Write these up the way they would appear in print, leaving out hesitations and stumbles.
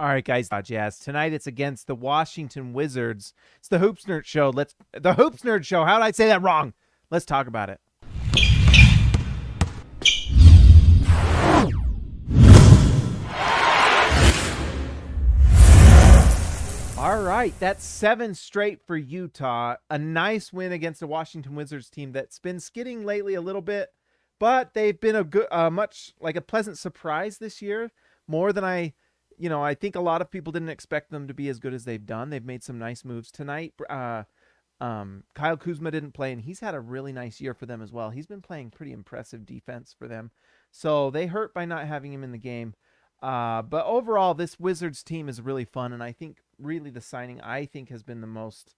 All right, guys. Jazz. Tonight it's against the Washington Wizards. It's the Hoops Nerd Show. The Hoops Nerd Show. How did I say that wrong? Let's talk about it. All right, that's 7 straight for Utah. A nice win against the Washington Wizards team that's been skidding lately a little bit, but they've been a good, much like a pleasant surprise this year. More than I think a lot of people didn't expect them to be as good as they've done. They've made some nice moves tonight. Kyle Kuzma didn't play, and he's had a really nice year for them as well. He's been playing pretty impressive defense for them, so they hurt by not having him in the game. But overall, this Wizards team is really fun, and I think really the signing I think has been the most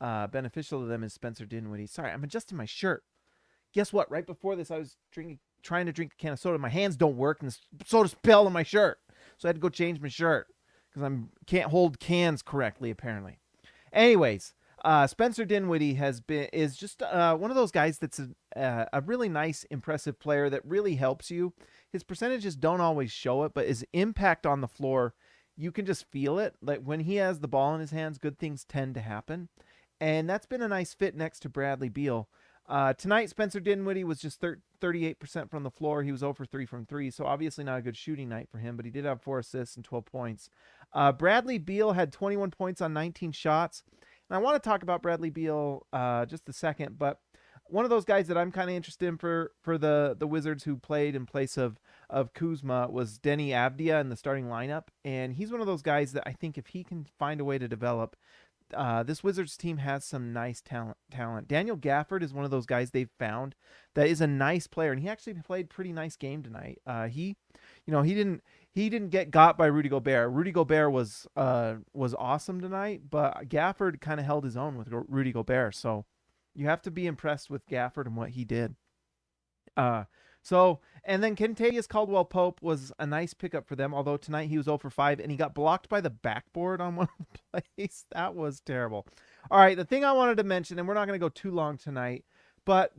beneficial to them is Spencer Dinwiddie. Sorry, I'm adjusting my shirt. Guess what? Right before this, I was trying to drink a can of soda. My hands don't work, and the soda spilled on my shirt, so I had to go change my shirt because I can't hold cans correctly apparently. Anyways, Spencer Dinwiddie is just one of those guys that's a really nice, impressive player that really helps you. His percentages don't always show it, but his impact on the floor, you can just feel it. Like when he has the ball in his hands, good things tend to happen. And that's been a nice fit next to Bradley Beal. Tonight, Spencer Dinwiddie was just 38% from the floor. He was 0 for 3 from 3, so obviously not a good shooting night for him, but he did have 4 assists and 12 points. Bradley Beal had 21 points on 19 shots. And I want to talk about Bradley Beal just a second, but one of those guys that I'm kind of interested in for the Wizards who played in place of Kuzma was Denny Avdia in the starting lineup. And he's one of those guys that I think if he can find a way to develop, this Wizards team has some nice talent. Daniel Gafford is one of those guys they've found that is a nice player, and he actually played a pretty nice game tonight. He didn't get got by Rudy Gobert. Rudy Gobert was awesome tonight, but Gafford kind of held his own with Rudy Gobert. So you have to be impressed with Gafford and what he did. And then Kentavious Caldwell-Pope was a nice pickup for them, although tonight he was 0 for 5, and he got blocked by the backboard on one of the plays. That was terrible. All right, the thing I wanted to mention, and we're not going to go too long tonight, but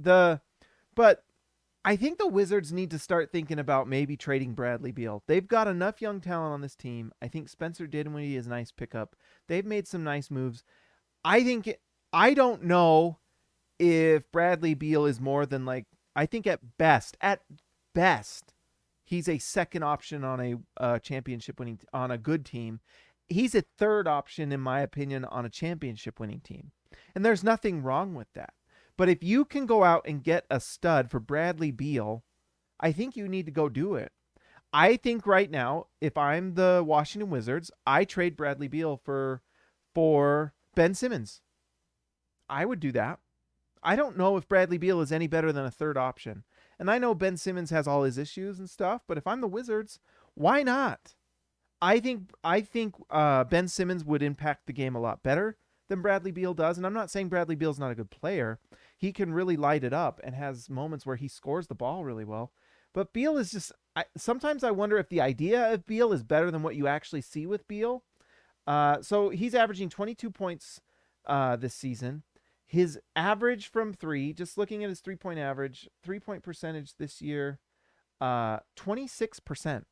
I think the Wizards need to start thinking about maybe trading Bradley Beal. They've got enough young talent on this team. I think Spencer Dinwiddie is a nice pickup. They've made some nice moves. I don't know if Bradley Beal is more than I think at best, he's a second option on a championship winning on a good team. He's a third option, in my opinion, on a championship winning team. And there's nothing wrong with that. But if you can go out and get a stud for Bradley Beal, I think you need to go do it. I think right now, if I'm the Washington Wizards, I trade Bradley Beal for Ben Simmons. I would do that. I don't know if Bradley Beal is any better than a third option. And I know Ben Simmons has all his issues and stuff, but if I'm the Wizards, why not? I think Ben Simmons would impact the game a lot better than Bradley Beal does. And I'm not saying Bradley Beal's not a good player. He can really light it up and has moments where he scores the ball really well. But Beal is just, sometimes I wonder if the idea of Beal is better than what you actually see with Beal. So he's averaging 22 points this season. His average from 3, just looking at his 3-point average, 3-point percentage this year, 26%.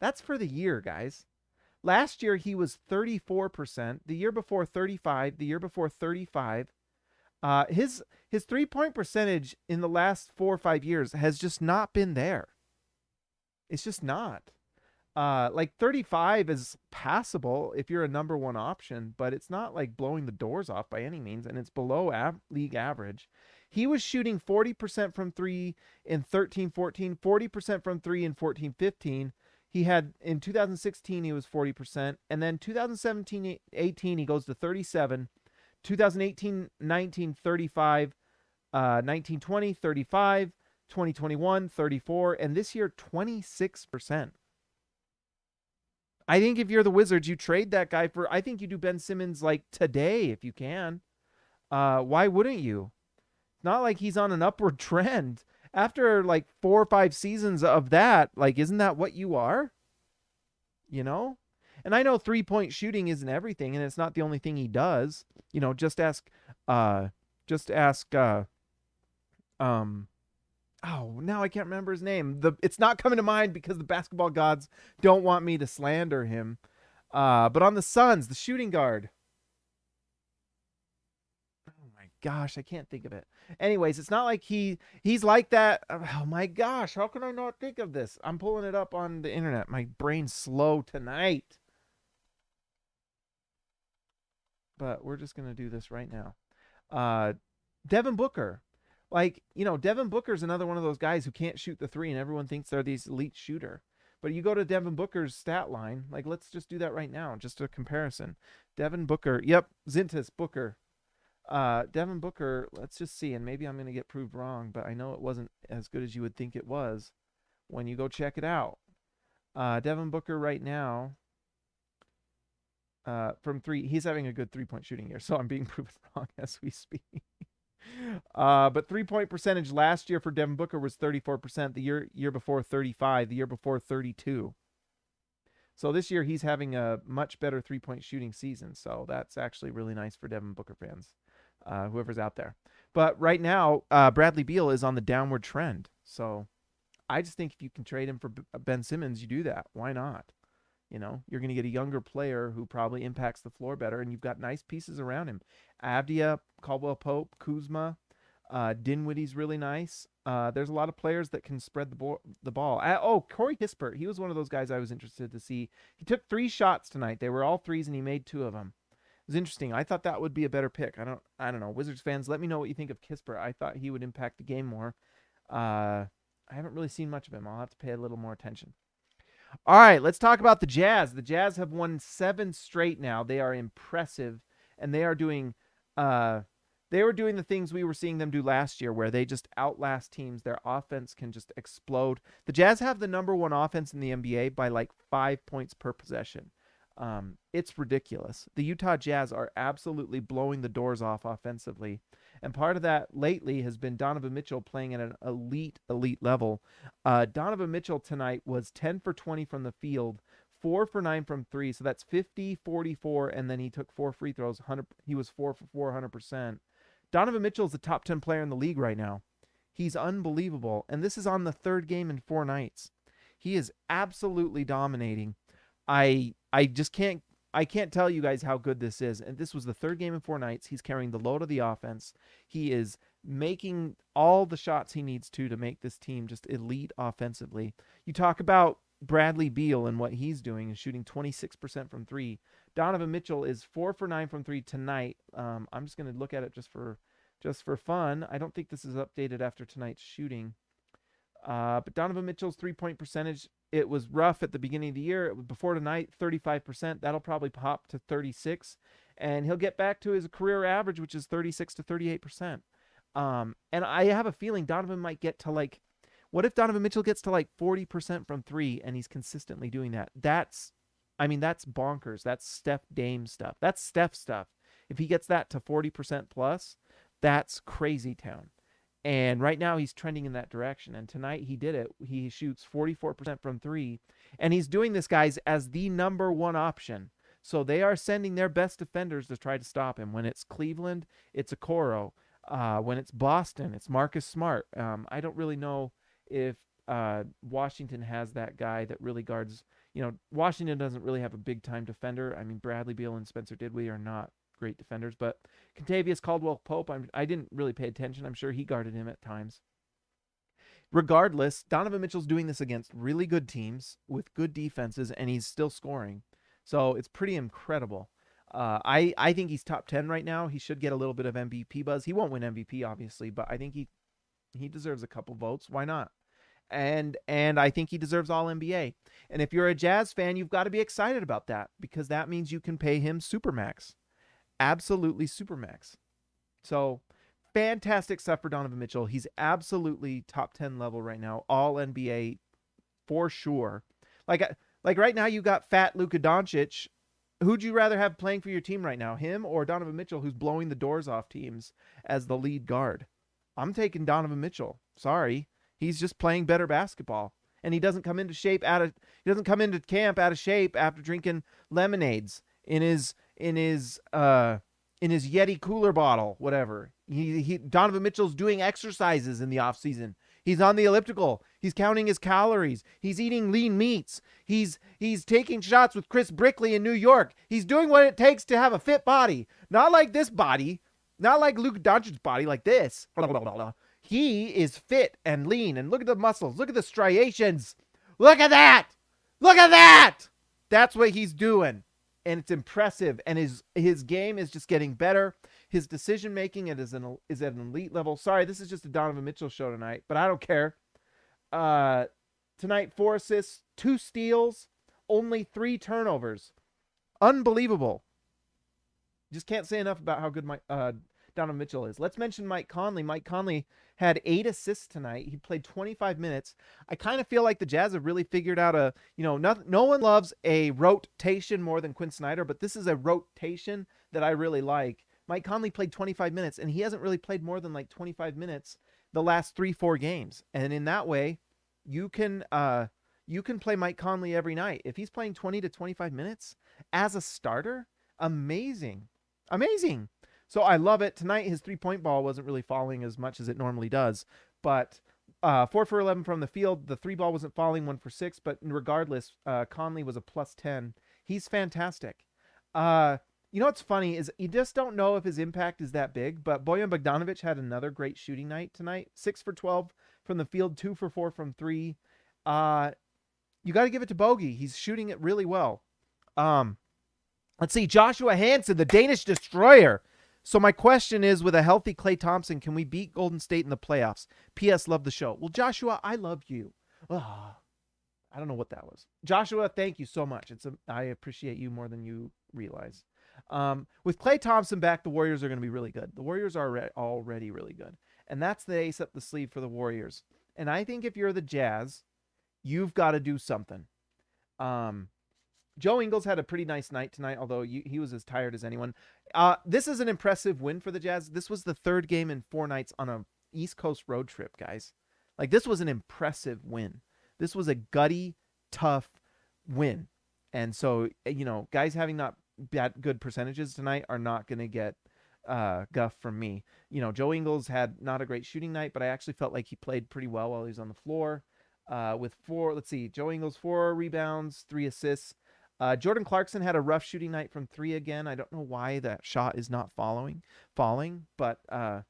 That's for the year, guys. Last year, he was 34%. The year before, 35. The year before, 35. His 3-point percentage in the last 4 or 5 years has just not been there. It's just not. 35 is passable if you're a number 1 option, but it's not like blowing the doors off by any means, and it's below league average. He was shooting 40% from 3 in 13-14, 40% from 3 in 14-15. He had, in 2016, he was 40%, and then 2017-18, he goes to 37, 2018-19, 35, 19-20, 35, 2021, 34, and this year, 26%. I think if you're the Wizards, you trade that guy for, I think you do Ben Simmons today if you can. Why wouldn't you? Not like he's on an upward trend. After 4 or 5 seasons of that, isn't that what you are? You know? And I know 3-point shooting isn't everything, and it's not the only thing he does. Just ask Oh, now I can't remember his name. It's not coming to mind because the basketball gods don't want me to slander him. But on the Suns, the shooting guard. Oh my gosh, I can't think of it. Anyways, it's not like he's like that. Oh my gosh, how can I not think of this? I'm pulling it up on the internet. My brain's slow tonight. But we're just gonna do this right now. Devin Booker. Like, Devin Booker's another one of those guys who can't shoot the three, and everyone thinks they're this elite shooter. But you go to Devin Booker's stat line, like, let's just do that right now, just a comparison. Devin Booker, yep, Zintas Booker. Devin Booker, let's just see, and maybe I'm going to get proved wrong, but I know it wasn't as good as you would think it was when you go check it out. Devin Booker right now, from three, he's having a good three-point shooting year, so I'm being proven wrong as we speak. But 3-point percentage last year for Devin Booker was 34%. The year before 35. The year before 32. So this year he's having a much better 3-point shooting season. So that's actually really nice for Devin Booker fans, whoever's out there. But right now, Bradley Beal is on the downward trend. So I just think if you can trade him for Ben Simmons, you do that. Why not? You're going to get a younger player who probably impacts the floor better, and you've got nice pieces around him. Avdia, Caldwell Pope, Kuzma, Dinwiddie's really nice. There's a lot of players that can spread the ball. Corey Kispert, he was one of those guys I was interested to see. He took 3 shots tonight. They were all threes, and he made 2 of them. It was interesting. I thought that would be a better pick. I don't know. Wizards fans, let me know what you think of Kispert. I thought he would impact the game more. I haven't really seen much of him. I'll have to pay a little more attention. All right, let's talk about the Jazz. The Jazz have won 7 straight now. They are impressive, and they were doing the things we were seeing them do last year, where they just outlast teams. Their offense can just explode. The Jazz have the number 1 offense in the NBA by like 5 points per possession. It's ridiculous. The Utah Jazz are absolutely blowing the doors off offensively. And part of that lately has been Donovan Mitchell playing at an elite level. Donovan Mitchell tonight was 10 for 20 from the field, 4 for 9 from 3. So that's 50, 44, and then he took 4 free throws. He was 4 for 4, 100%. Donovan Mitchell is the top 10 player in the league right now. He's unbelievable. And this is on the 3rd game in 4 nights. He is absolutely dominating. I can't tell you guys how good this is. And this was the 3rd game in 4 nights. He's carrying the load of the offense. He is making all the shots he needs to make this team just elite offensively. You talk about Bradley Beal and what he's doing and shooting 26% from 3. Donovan Mitchell is 4 for 9 from 3 tonight. I'm just going to look at it just for fun. I don't think this is updated after tonight's shooting. But Donovan Mitchell's 3-point percentage, it was rough at the beginning of the year. Before tonight, 35%. That'll probably pop to 36%. And he'll get back to his career average, which is 36 to 38%. And I have a feeling Donovan might get to what if Donovan Mitchell gets to 40% from 3 and he's consistently doing that? That's bonkers. That's Steph Dame stuff. That's Steph stuff. If he gets that to 40% plus, that's crazy town. And right now he's trending in that direction. And tonight he did it. He shoots 44% from 3. And he's doing this, guys, as the number 1 option. So they are sending their best defenders to try to stop him. When it's Cleveland, it's Okoro. When it's Boston, it's Marcus Smart. I don't really know if Washington has that guy that really guards. Washington doesn't really have a big-time defender. I mean, Bradley Beal and Spencer Dinwiddie are not great defenders, but Kentavious Caldwell-Pope, I didn't really pay attention. I'm sure he guarded him at times. Regardless, Donovan Mitchell's doing this against really good teams with good defenses, and he's still scoring. So it's pretty incredible. I think he's top 10 right now. He should get a little bit of MVP buzz. He won't win MVP, obviously, but I think he deserves a couple votes. Why not? And I think he deserves all NBA. And if you're a Jazz fan, you've got to be excited about that, because that means you can pay him Supermax. Absolutely Supermax. So fantastic stuff for Donovan Mitchell. He's absolutely top 10 level right now. All NBA for sure. Like right now you got fat Luka Doncic. Who'd you rather have playing for your team right now? Him or Donovan Mitchell, who's blowing the doors off teams as the lead guard? I'm taking Donovan Mitchell. Sorry. He's just playing better basketball. And he doesn't come into camp out of shape after drinking lemonades in his Yeti cooler bottle, whatever. Donovan Mitchell's doing exercises in the off season. He's on the elliptical. He's counting his calories. He's eating lean meats. He's taking shots with Chris Brickley in New York. He's doing what it takes to have a fit body. Not like this body. Not like Luka Doncic's body, like this. He is fit and lean. And look at the muscles. Look at the striations. Look at that. Look at that. That's what he's doing. And it's impressive. And his game is just getting better. His decision-making is at an elite level. Sorry, this is just a Donovan Mitchell show tonight, but I don't care. Tonight, 4 assists, 2 steals, only 3 turnovers. Unbelievable. Just can't say enough about how good Donovan Mitchell is. Let's mention Mike Conley. Mike Conley had 8 assists tonight. He played 25 minutes. I kind of feel like the Jazz have really figured out no one loves a rotation more than Quinn Snyder, but this is a rotation that I really like. Mike Conley played 25 minutes, and he hasn't really played more than like 25 minutes the last 3-4 games. And in that way, you can play Mike Conley every night. If he's playing 20 to 25 minutes as a starter, amazing. Amazing. So I love it. Tonight, his 3-point ball wasn't really falling as much as it normally does, but 4 for 11 from the field. The 3 ball wasn't falling, 1 for 6, but regardless, Conley was a +10. He's fantastic. You know what's funny is you just don't know if his impact is that big, but Bojan Bogdanovic had another great shooting night tonight. 6 for 12 from the field, 2 for 4 from 3. You got to give it to Bogey. He's shooting it really well. Let's see. Joshua Hansen, the Danish destroyer. So my question is, with a healthy Klay Thompson, can we beat Golden State in the playoffs? P.S. Love the show. Well, Joshua, I love you. I don't know what that was. Joshua, thank you so much. I appreciate you more than you realize. With Klay Thompson back, the Warriors are going to be really good. The Warriors are already really good. And that's the ace up the sleeve for the Warriors. And I think if you're the Jazz, you've got to do something. Joe Ingles had a pretty nice night tonight, although he was as tired as anyone. This is an impressive win for the Jazz. This was the 3rd game in 4 nights on a East Coast road trip, guys. Like, this was an impressive win. This was a gutty, tough win. And so, guys having not good percentages tonight are not going to get guff from me. Joe Ingles had not a great shooting night, but I actually felt like he played pretty well while he was on the floor. With 4, let's see, Joe Ingles, 4 rebounds, 3 assists. Jordan Clarkson had a rough shooting night from 3 again. I don't know why that shot is not falling, but 5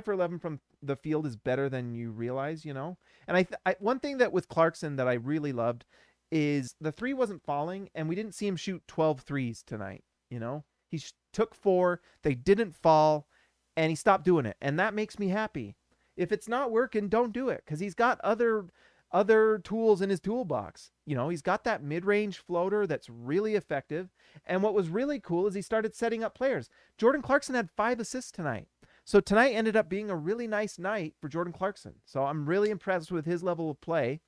for 11 from the field is better than you realize, And one thing that with Clarkson that I really loved is the 3 wasn't falling, and we didn't see him shoot 12 threes tonight. He took 4, they didn't fall, and he stopped doing it, and that makes me happy. If it's not working, don't do it, because he's got other tools in his toolbox. He's got that mid-range floater that's really effective. And what was really cool is he started setting up players. Jordan Clarkson had 5 assists tonight. So tonight ended up being a really nice night for Jordan Clarkson. So I'm really impressed with his level of play.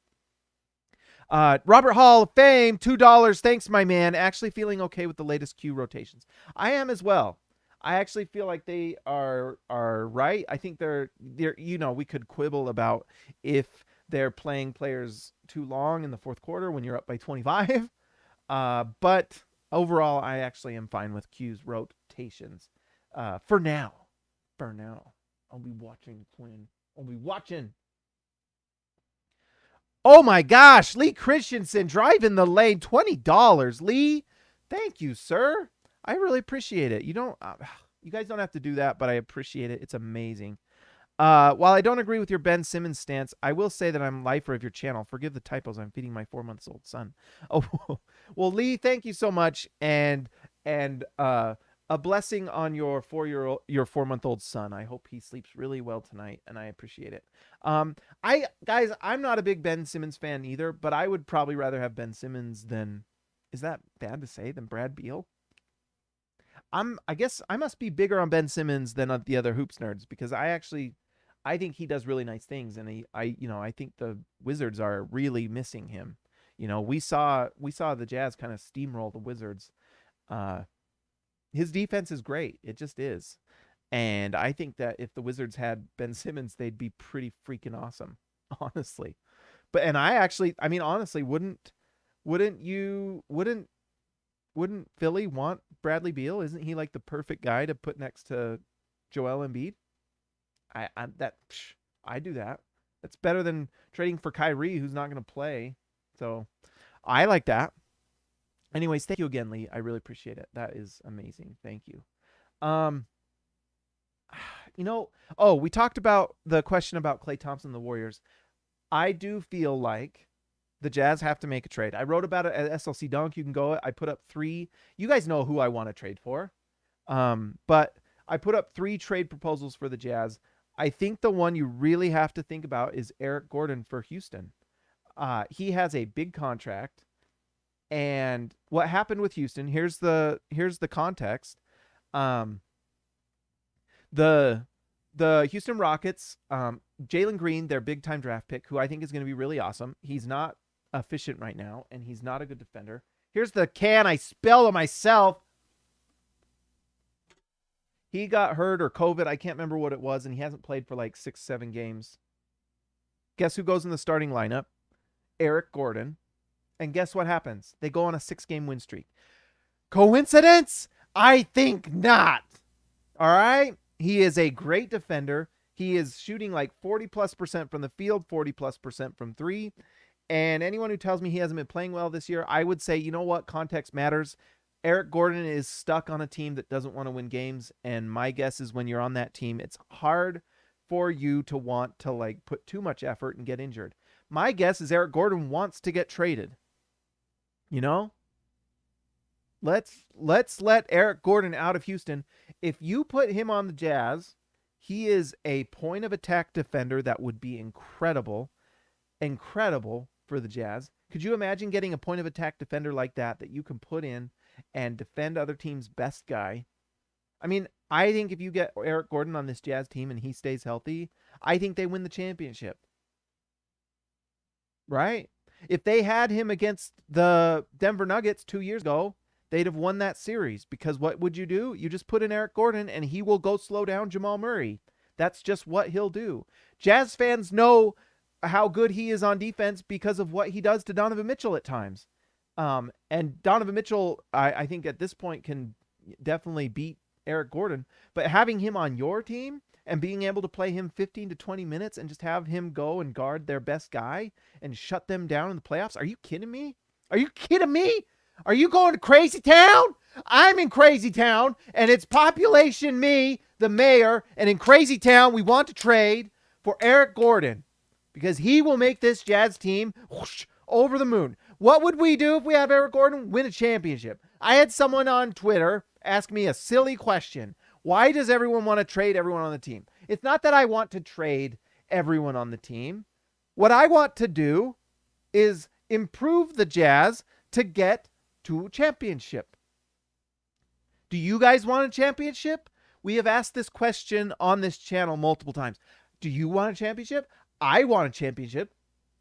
Robert Hall of Fame, $2. Thanks, my man. Actually feeling okay with the latest Q rotations. I am as well. I actually feel like they are right. I think they're we could quibble about if they're playing players too long in the 4th quarter when you're up by 25. But overall, I actually am fine with Q's rotations. For now. I'll be watching Quinn. I'll be watching. Oh my gosh. Lee Christensen driving the lane. $20. Lee, thank you, sir. I really appreciate it. You guys don't have to do that, but I appreciate it. It's amazing. While I don't agree with your Ben Simmons stance, I will say that I'm lifer of your channel. Forgive the typos. I'm feeding my 4-month-old son. Oh, well, Lee, thank you so much, and a blessing on your 4-month-old son. I hope he sleeps really well tonight, and I appreciate it. Guys, I'm not a big Ben Simmons fan either, but I would probably rather have Ben Simmons than, is that bad to say, than Brad Beal? I guess I must be bigger on Ben Simmons than on the other hoops nerds, because I think he does really nice things, and I think the Wizards are really missing him. We saw the Jazz kind of steamroll the Wizards. His defense is great. It just is. And I think that if the Wizards had Ben Simmons, they'd be pretty freaking awesome, honestly. Honestly, wouldn't Philly want Bradley Beal? Isn't he like the perfect guy to put next to Joel Embiid? I do that. It's better than trading for Kyrie, who's not going to play. So I like that. Anyways, thank you again, Lee. I really appreciate it. That is amazing. Thank you. We talked about the question about Klay Thompson and the Warriors. I do feel like the Jazz have to make a trade. I wrote about it at SLC Dunk. You can go. I put up 3. You guys know who I want to trade for. But I put up 3 trade proposals for the Jazz. I think the one you really have to think about is Eric Gordon for Houston. He has a big contract. And what happened with Houston, here's the context. The Houston Rockets, Jaylen Green, their big-time draft pick, who I think is going to be really awesome. He's not efficient right now, and he's not a good defender. Here's the can I spilled on myself. He got hurt or COVID. I can't remember what it was, and he hasn't played for like 6-7 games. Guess who goes in the starting lineup? Eric Gordon. And guess what happens? They go on a 6-game win streak. Coincidence? I think not. All right? He is a great defender. He is shooting like 40+% from the field, 40+% from 3. And anyone who tells me he hasn't been playing well this year, I would say, you know what? Context matters. Eric Gordon is stuck on a team that doesn't want to win games. And my guess is when you're on that team, it's hard for you to want to like put too much effort and get injured. My guess is Eric Gordon wants to get traded. You know, let's let Eric Gordon out of Houston. If you put him on the Jazz, he is a point of attack defender that would be incredible for the Jazz. Could you imagine getting a point of attack defender like that you can put in and defend other teams' best guy? I mean, I think if you get Eric Gordon on this Jazz team and he stays healthy, I think they win the championship. Right? If they had him against the Denver Nuggets 2 years ago, they'd have won that series, because what would you do? You just put in Eric Gordon and he will go slow down Jamal Murray. That's just what he'll do. Jazz fans know how good he is on defense because of what he does to Donovan Mitchell at times. And Donovan Mitchell, I think at this point can definitely beat Eric Gordon, but having him on your team and being able to play him 15 to 20 minutes and just have him go and guard their best guy and shut them down in the playoffs. Are you kidding me? Are you kidding me? Are you going to Crazy Town? I'm in Crazy Town, and it's population me, the mayor, and in Crazy Town, we want to trade for Eric Gordon because he will make this Jazz team whoosh, over the moon. What would we do if we have Eric Gordon? Win a championship. I had someone on Twitter ask me a silly question. Why does everyone want to trade everyone on the team? It's not that I want to trade everyone on the team. What I want to do is improve the Jazz to get to a championship. Do you guys want a championship? We have asked this question on this channel multiple times. Do you want a championship? I want a championship.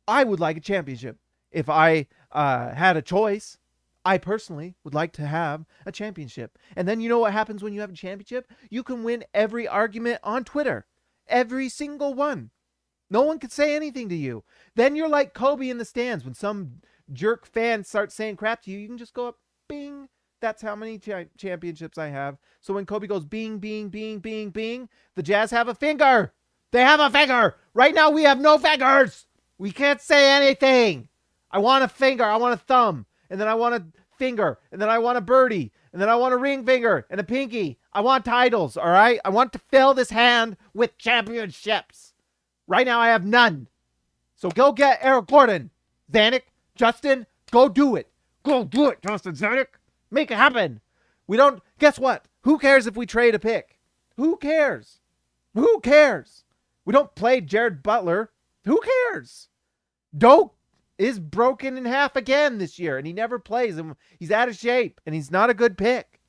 I would like a championship. If I had a choice, I personally would like to have a championship. And then you know what happens when you have a championship? You can win every argument on Twitter. Every single one. No one can say anything to you. Then you're like Kobe in the stands. When some jerk fan starts saying crap to you, you can just go up, bing. That's how many championships I have. So when Kobe goes bing, bing, bing, bing, bing, the Jazz have a finger. They have a finger. Right now we have no fingers. We can't say anything. I want a finger. I want a thumb. And then I want a finger. And then I want a birdie. And then I want a ring finger and a pinky. I want titles, all right? I want to fill this hand with championships. Right now I have none. So go get Eric Gordon. Zanuck, Justin, go do it. Go do it, Justin Zanuck. Make it happen. We don't, guess what? Who cares if we trade a pick? Who cares? Who cares? We don't play Jared Butler. Who cares? Doak is broken in half again this year, and he never plays, and he's out of shape, and he's not a good pick.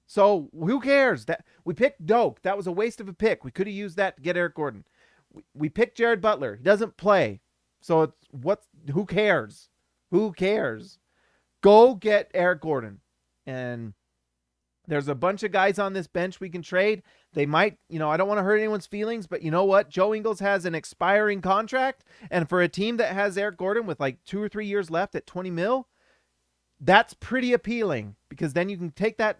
So who cares? That we picked Doak. That was a waste of a pick. We could have used that to get Eric Gordon. We picked Jared Butler. He doesn't play. So it's who cares? Who cares? Go get Eric Gordon. And there's a bunch of guys on this bench we can trade. They might, I don't want to hurt anyone's feelings, but you know what? Joe Ingles has an expiring contract. And for a team that has Eric Gordon with like 2 or 3 years left at 20 mil, that's pretty appealing, because then you can take that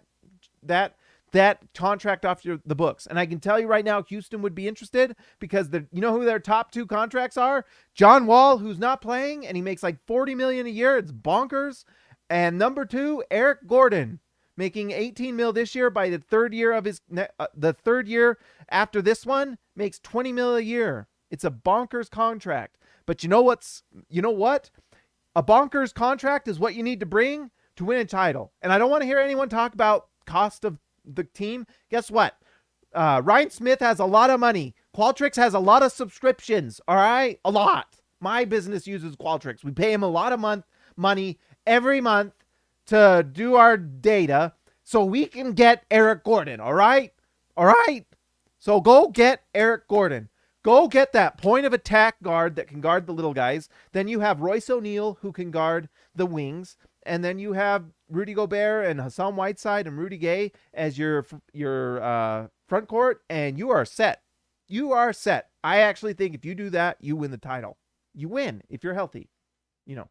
that contract off the books. And I can tell you right now, Houston would be interested because you know who their top 2 contracts are? John Wall, who's not playing, and he makes like $40 million a year. It's bonkers. And number 2, Eric Gordon, making $18 million this year. By the third year of the third year after this one, makes $20 million a year. It's a bonkers contract. But you know what? A bonkers contract is what you need to bring to win a title. And I don't want to hear anyone talk about cost of the team. Guess what? Ryan Smith has a lot of money. Qualtrics has a lot of subscriptions. All right? A lot. My business uses Qualtrics. We pay him a lot of money every month to do our data so we can get Eric Gordon. All right? All right? So go get Eric Gordon. Go get that point of attack guard that can guard the little guys. Then you have Royce O'Neal who can guard the wings. And then you have Rudy Gobert and Hassan Whiteside and Rudy Gay as your front court, and you are set. You are set. I actually think if you do that, you win the title. You win if you're healthy. You know,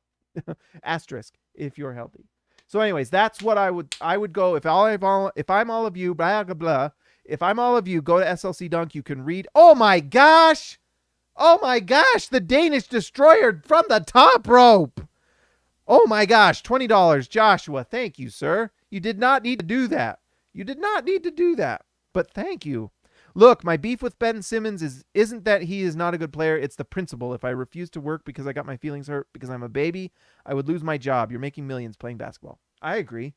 asterisk if you're healthy. So, anyways, that's what I would go if I'm all of you. Blah blah blah. If I'm all of you, go to SLC Dunk. You can read. Oh my gosh! Oh my gosh! The Danish Destroyer from the top rope. Oh my gosh, $20. Joshua, thank you, sir. You did not need to do that. You did not need to do that. But thank you. Look, my beef with Ben Simmons isn't that he is not a good player. It's the principle. If I refuse to work because I got my feelings hurt because I'm a baby, I would lose my job. You're making millions playing basketball. I agree.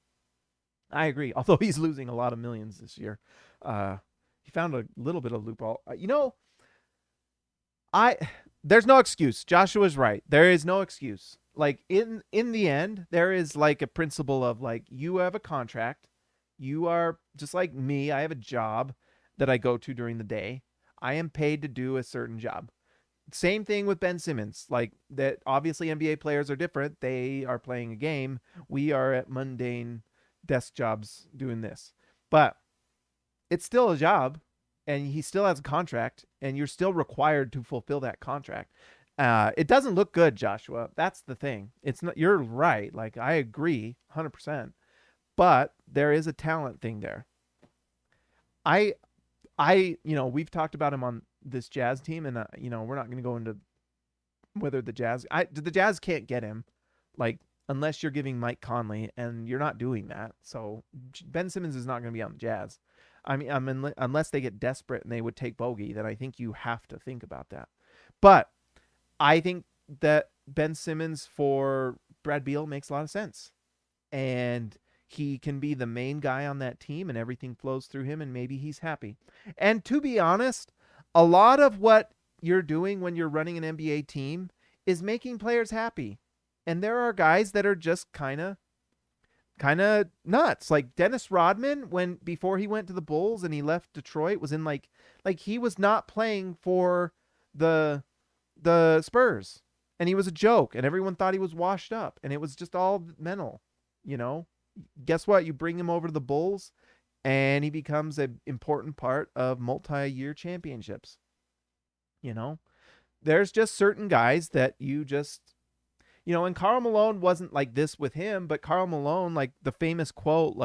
Although he's losing a lot of millions this year. He found a little bit of loophole. There's no excuse. Joshua's right. There is no excuse. Like in the end, there is like a principle of like, you have a contract. You are just like me. I have a job that I go to during the day. I am paid to do a certain job. Same thing with Ben Simmons. Like that, obviously NBA players are different. They are playing a game. We are at mundane desk jobs doing this, but it's still a job and he still has a contract and you're still required to fulfill that contract. It doesn't look good, Joshua. That's the thing. It's not, you're right. Like I agree 100%, but there is a talent thing there. We've talked about him on this Jazz team and, we're not going to go into whether the Jazz can't get him, like, unless you're giving Mike Conley, and you're not doing that. So Ben Simmons is not going to be on the Jazz. Unless they get desperate and they would take Bogey, then I think you have to think about that. But I think that Ben Simmons for Brad Beal makes a lot of sense. And he can be the main guy on that team and everything flows through him and maybe he's happy. And to be honest, a lot of what you're doing when you're running an NBA team is making players happy. And there are guys that are just kind of nuts. Like Dennis Rodman, before he went to the Bulls and he left Detroit, was in like he was not playing for the Spurs. And he was a joke and everyone thought he was washed up and it was just all mental, Guess what? You bring him over to the Bulls and he becomes an important part of multi-year championships. There's just certain guys that you just, and Karl Malone wasn't like this with him, but Karl Malone, like the famous quote,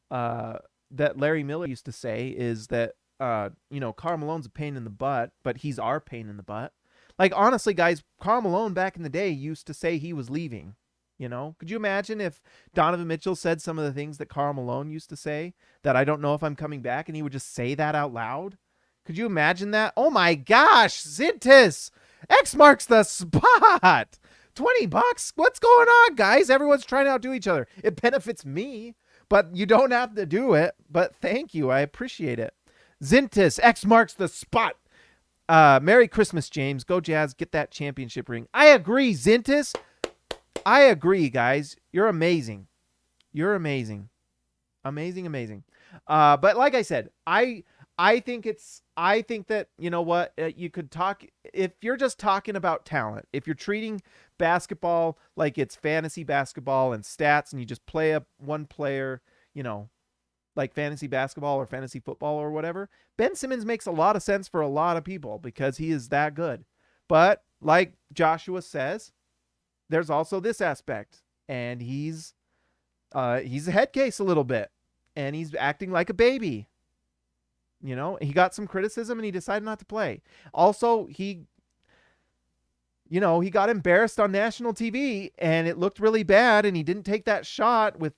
that Larry Miller used to say is that, Karl Malone's a pain in the butt, but he's our pain in the butt. Like, honestly, guys, Karl Malone back in the day used to say he was leaving. Could you imagine if Donovan Mitchell said some of the things that Karl Malone used to say, that I don't know if I'm coming back, and he would just say that out loud? Could you imagine that? Oh my gosh, Zintis! X marks the spot! $20? What's going on, guys? Everyone's trying to outdo each other. It benefits me, but you don't have to do it. But thank you. I appreciate it. Zintis, X marks the spot. Merry Christmas, James. Go Jazz. Get that championship ring. I agree, Zintis. I agree, guys. You're amazing. You're amazing. Amazing. But like I said, I think that, you could talk, if you're just talking about talent, if you're treating basketball like it's fantasy basketball and stats and you just play up one player, like fantasy basketball or fantasy football or whatever, Ben Simmons makes a lot of sense for a lot of people because he is that good. But like Joshua says, there's also this aspect, and he's a head case a little bit. and he's acting like a baby. You know, he got some criticism and he decided not to play. Also, he got embarrassed on national TV and it looked really bad and he didn't take that shot with,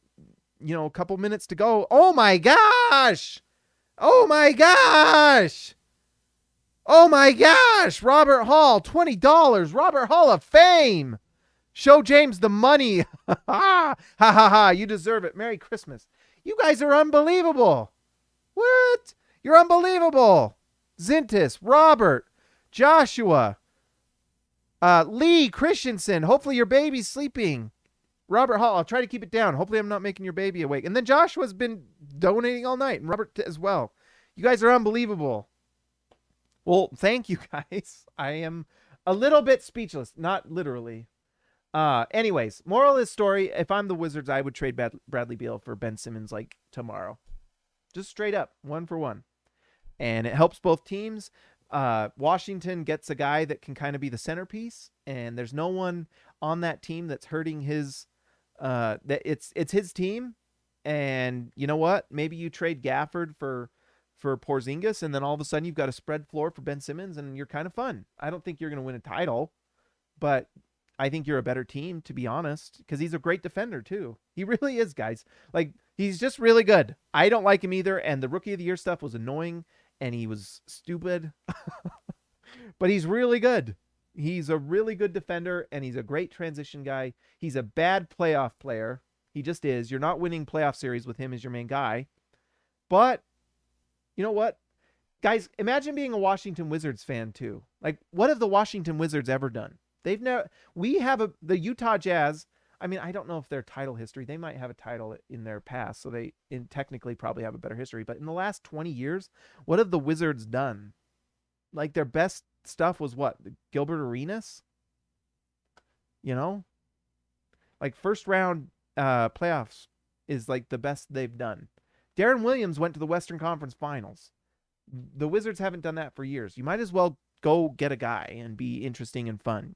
a couple minutes to go. Oh my gosh! Oh my gosh! Oh my gosh! Robert Hall, $20. Robert Hall of Fame. Show James the money. Ha ha ha. You deserve it. Merry Christmas. You guys are unbelievable. What? You're unbelievable. Zintis, Robert, Joshua, Lee Christensen. Hopefully your baby's sleeping. Robert Hall, I'll try to keep it down. Hopefully I'm not making your baby awake. And then Joshua's been donating all night, and Robert as well. You guys are unbelievable. Well, thank you guys. I am a little bit speechless. Not literally. Anyways, moral of this story, if I'm the Wizards, I would trade Bradley Beal for Ben Simmons like tomorrow. Just straight up, 1-for-1. And it helps both teams. Washington gets a guy that can kind of be the centerpiece, and there's no one on that team that's hurting his that it's his team. And you know what? Maybe you trade Gafford for Porzingis, and then all of a sudden you've got a spread floor for Ben Simmons, and you're kind of fun. I don't think you're going to win a title, but I think you're a better team, to be honest, because he's a great defender too. He really is, guys. Like, he's just really good. I don't like him either, and the Rookie of the Year stuff was annoying, and he was stupid. But he's really good. He's a really good defender, and he's a great transition guy. He's a bad playoff player. He just is. You're not winning playoff series with him as your main guy. But you know what? Guys, imagine being a Washington Wizards fan too. Like, what have the Washington Wizards ever done? They've never. We have the Utah Jazz. I mean, I don't know if their title history. They might have a title in their past, so they technically probably have a better history. But in the last 20 years, what have the Wizards done? Like, their best stuff was what? Gilbert Arenas? Like, first round playoffs is like the best they've done. Deron Williams went to the Western Conference Finals. The Wizards haven't done that for years. You might as well go get a guy and be interesting and fun,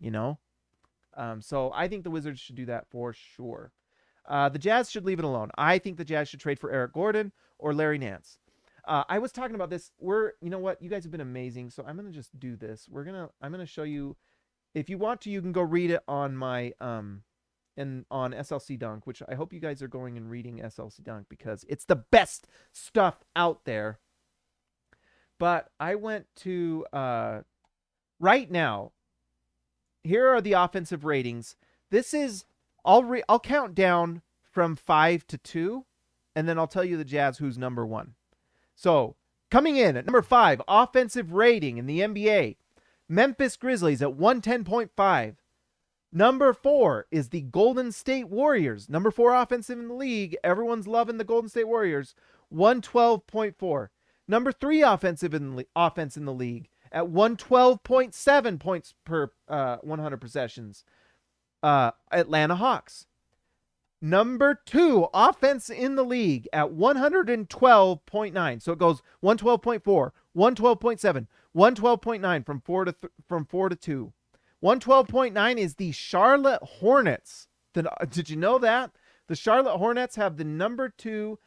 So I think the Wizards should do that for sure. The Jazz should leave it alone. I think the Jazz should trade for Eric Gordon or Larry Nance. I was talking about this. You know what? You guys have been amazing. So I'm going to just do this. I'm going to show you, if you want to, you can go read it on my, on SLC Dunk, which I hope you guys are going and reading SLC Dunk because it's the best stuff out there. But I went to, right now, here are the offensive ratings. This is, I'll count down from 5 to 2, and then I'll tell you the Jazz who's number 1. So, coming in at number 5, offensive rating in the NBA, Memphis Grizzlies at 110.5. Number 4 is the Golden State Warriors. Number 4 offensive in the league. Everyone's loving the Golden State Warriors. 112.4. Number 3 offense in the league at 112.7 points per 100 possessions. Atlanta Hawks. Number 2 offense in the league at 112.9. So it goes 112.4, 112.7, 112.9 from 4 to 2. 112.9 is the Charlotte Hornets. Did you know that? The Charlotte Hornets have the number 2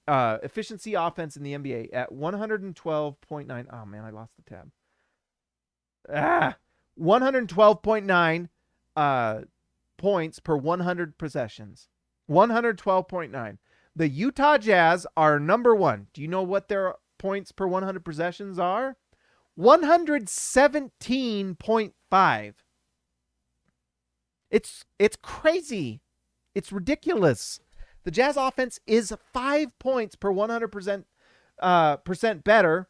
efficiency offense in the NBA at 112.9. Oh man, I lost the tab. 112.9 points per 100 possessions. 112.9. The Utah Jazz are number 1. Do you know what their points per 100 possessions are? 117.5. It's crazy. It's ridiculous. The Jazz offense is 5 points per 100% better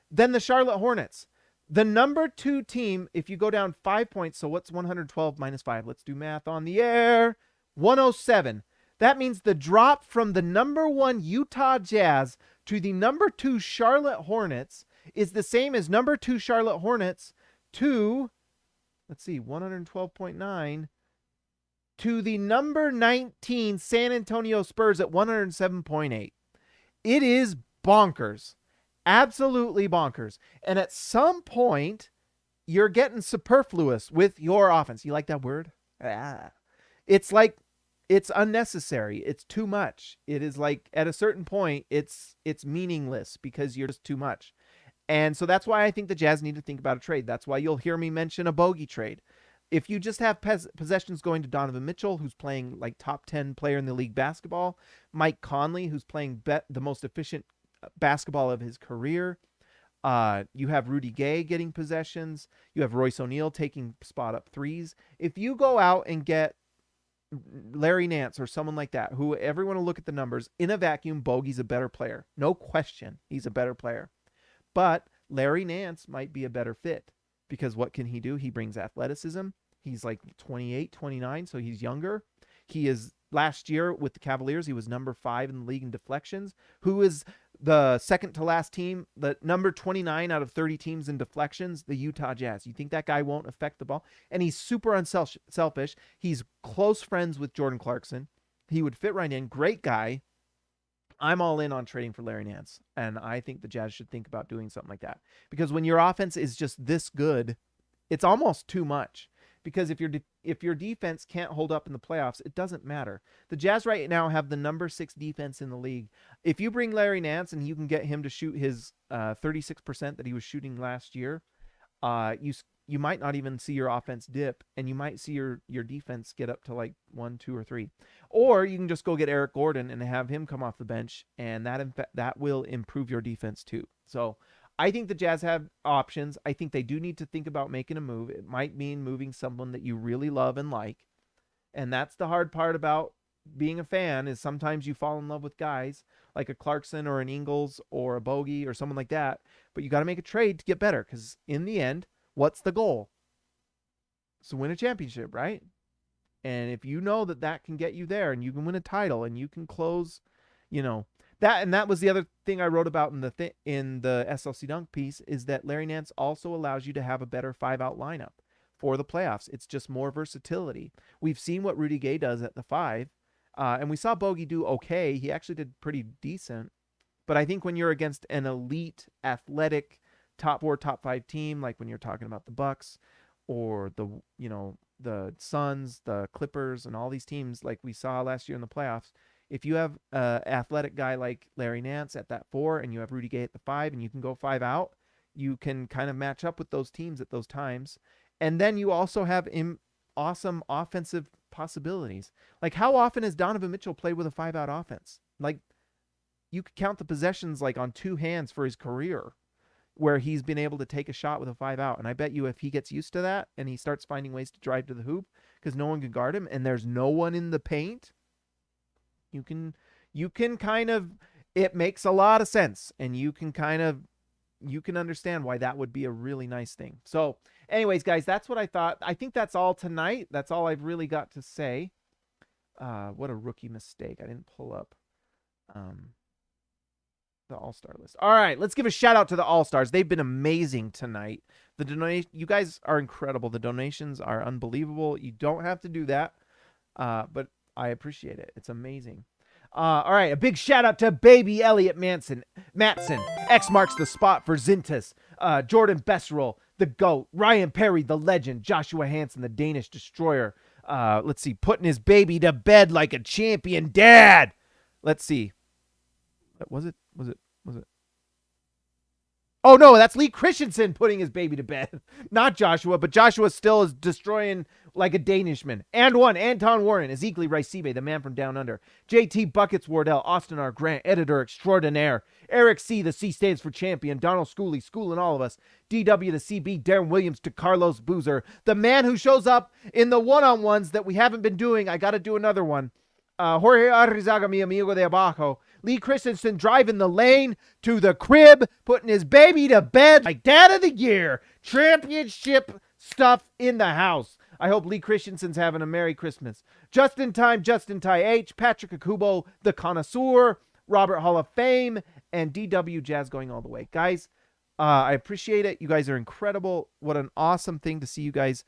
than the Charlotte Hornets. The number 2 team, if you go down 5 points, so what's 112 minus 5? Let's do math on the air. 107. That means the drop from the number 1 Utah Jazz to the number 2 Charlotte Hornets is the same as number 2 Charlotte Hornets to, let's see, 112.9 to the number 19 San Antonio Spurs at 107.8. It is bonkers. Absolutely bonkers. And at some point, you're getting superfluous with your offense. You like that word? It's like It's unnecessary. It's too much. It is like at a certain point, it's meaningless because you're just too much. And so that's why I think the Jazz need to think about a trade. That's why you'll hear me mention a bogey trade. If you just have possessions going to Donovan Mitchell, who's playing like top 10 player in the league basketball, Mike Conley, who's playing the most efficient basketball of his career. You have Rudy Gay getting possessions. You have Royce O'Neal taking spot up threes. If you go out and get Larry Nance or someone like that, who everyone will look at the numbers, in a vacuum, Bogey's a better player. No question, he's a better player. But Larry Nance might be a better fit because what can he do? He brings athleticism. He's like 28, 29, so he's younger. He is, last year with the Cavaliers, he was number 5 in the league in deflections. Who is the second to last team, the number 29 out of 30 teams in deflections? The Utah Jazz. You think that guy won't affect the ball? And he's super unselfish. He's close friends with Jordan Clarkson. He would fit right in. Great guy. I'm all in on trading for Larry Nance, and I think the Jazz should think about doing something like that. Because when your offense is just this good, it's almost too much. Because if your defense can't hold up in the playoffs, it doesn't matter. The Jazz right now have the number 6 defense in the league. If you bring Larry Nance and you can get him to shoot his 36% that he was shooting last year, you might not even see your offense dip, and you might see your defense get up to like 1, 2, or 3. Or you can just go get Eric Gordon and have him come off the bench, and that will improve your defense too. So I think the Jazz have options. I think they do need to think about making a move. It might mean moving someone that you really love and like, and that's the hard part about being a fan, is sometimes you fall in love with guys like a Clarkson or an Ingles or a Bogey or someone like that, but you got to make a trade to get better, because in the end, what's the goal? It's to win a championship, right? And if you know that can get you there, and you can win a title, and you can close, that. And that was the other thing I wrote about in the SLC Dunk piece, is that Larry Nance also allows you to have a better 5-out lineup for the playoffs. It's just more versatility. We've seen what Rudy Gay does at the 5, and we saw Bogey do okay. He actually did pretty decent. But I think when you're against an elite, athletic, top 4, top 5 team, like when you're talking about the Bucks or the Suns, the Clippers, and all these teams like we saw last year in the playoffs, if you have an athletic guy like Larry Nance at that 4 and you have Rudy Gay at the 5 and you can go 5 out, you can kind of match up with those teams at those times. And then you also have awesome offensive possibilities. Like, how often has Donovan Mitchell played with a 5-out offense? Like, you could count the possessions like on 2 hands for his career where he's been able to take a shot with a 5-out. And I bet you if he gets used to that and he starts finding ways to drive to the hoop because no one can guard him and there's no one in the paint, you can kind of, it makes a lot of sense, and you can understand why that would be a really nice thing. So anyways, guys, that's what I thought. I think that's all tonight. That's all I've really got to say. What a rookie mistake. I didn't pull up the All-Star list. All right, let's give a shout out to the All-Stars. They've been amazing tonight. You guys are incredible. The donations are unbelievable. You don't have to do that, but I appreciate it. It's amazing. All right, a big shout out to Baby Elliot Matson. X marks the spot for Zintas. Jordan Besserell, the GOAT. Ryan Perry, the legend. Joshua Hansen, the Danish destroyer. Let's see, putting his baby to bed like a champion dad. Let's see. Was it? Oh, no, that's Lee Christensen putting his baby to bed. Not Joshua, but Joshua still is destroying like a Danishman. And one, Anton Warren, Ezekiel Raisibe, the man from down under. JT Buckets Wardell, Austin R. Grant, editor extraordinaire. Eric C., the C stands for champion. Donald Schooley, schooling all of us. DW, the CB, Darren Williams to Carlos Boozer. The man who shows up in the one-on-ones that we haven't been doing. I got to do another one. Jorge Arrizaga, mi amigo de abajo. Lee Christensen driving the lane to the crib, putting his baby to bed like dad of the year. Championship stuff in the house. I hope Lee Christensen's having a Merry Christmas. Justin Ty H, Patrick Akubo, the connoisseur, Robert Hall of Fame, and DW Jazz going all the way. Guys, I appreciate it. You guys are incredible. What an awesome thing to see you guys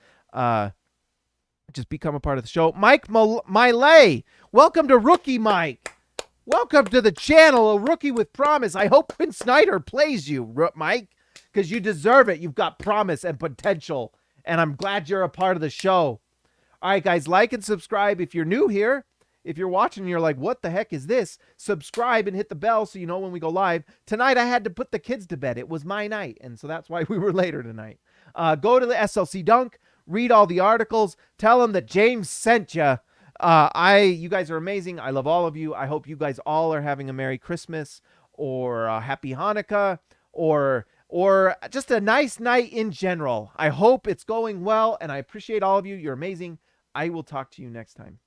just become a part of the show. Mike Miley, welcome to Rookie Mike. Welcome to the channel, a rookie with promise. I hope Quinn Snyder plays you, Mike, because you deserve it. You've got promise and potential, and I'm glad you're a part of the show. All right, guys, like and subscribe if you're new here. If you're watching and you're like, what the heck is this? Subscribe and hit the bell so you know when we go live. Tonight I had to put the kids to bed. It was my night, and so that's why we were later tonight. Go to the SLC Dunk, read all the articles, tell them that James sent you. You guys are amazing. I love all of you. I hope you guys all are having a Merry Christmas or a Happy Hanukkah or just a nice night in general. I hope it's going well, and I appreciate all of you. You're amazing. I will talk to you next time.